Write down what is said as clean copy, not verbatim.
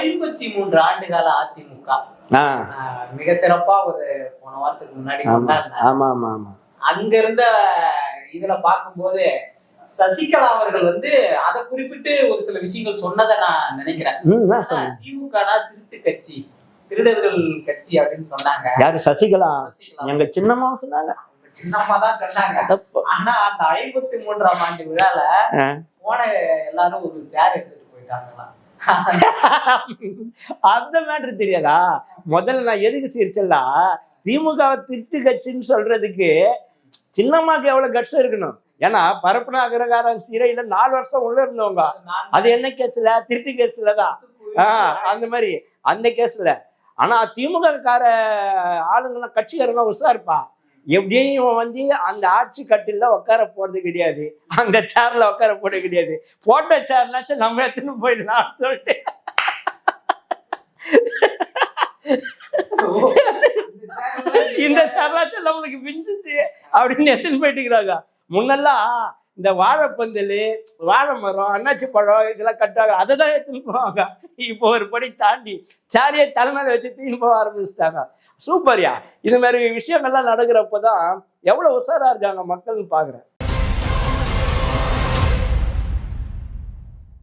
53 ஆண்டுகால அதிமுக மிக சிறப்பா ஒரு போன வாரத்துக்கு முன்னாடி அங்க இருந்த இதுல பார்க்கும்போது சசிகலா அவர்கள் அதை குறிப்பிட்டு ஒரு சில விஷயங்கள் சொன்னதை நான் நினைக்கிறேன். திமுக திருட்டு கட்சி, திருடர்கள் கட்சி அப்படின்னு சொன்னாங்க. யாரு? சசிகலா. எங்க சின்னம்மா சொன்னாங்க. சின்னம்மா தான் சொன்னாங்க. ஆனா அந்த 53ஆம் ஆண்டு விழால போன எல்லாரும் ஒரு சேர் எடுத்துட்டு போயிட்டாங்களா? அந்த மேட்ரு தெரியாதா? முதல்ல நான் எதுக்கு சிரிச்சல்லா, திமுக திருட்டு கட்சின்னு சொல்றதுக்கு சின்னம்மாக்கு எவ்வளவு கட்சம் இருக்கணும். ஏன்னா பரப்புன அகரகாரம் சிறையில 4 வருஷம் உள்ள இருந்தவங்க. அது என்ன கேஸ்ல? திருட்டு கேஸ்லதான். அந்த மாதிரி அந்த கேஸ்ல. ஆனா திமுக கார ஆளுங்கெல்லாம் கட்சிக்காரங்க உஷாருப்பா. எப்படியும் இவன் அந்த ஆட்சி கட்டில உட்கார போறது கிடையாது, அந்த சேர்ல உட்கார போறது கிடையாது. போட்ட சேர்னாச்சும் நம்ம எடுத்துன்னு போயிடலாம் சொல்லிட்டு இந்த சேர்னாச்சும் நம்மளுக்கு பிஞ்சுச்சு அப்படின்னு எடுத்துன்னு போயிட்டுக்கிறாங்க. முன்னெல்லாம் இந்த வாழைப்பந்தல், வாழை மரம், அண்ணாச்சி பழம் இதெல்லாம் கட்டுவாங்க, அதை தான் எடுத்துன்னு போவாங்க. இப்போ ஒரு படி தாண்டி சாரியை தலைமையில வச்சு தீன்னு போக ஆரம்பிச்சுட்டாங்க. சூப்பர்யா. இது மாதிரி விஷயங்கள்லாம் நடக்கிறப்பதான் எவ்வளவு உஷாரா இருக்காங்க மக்கள்னு பாக்குறேன்.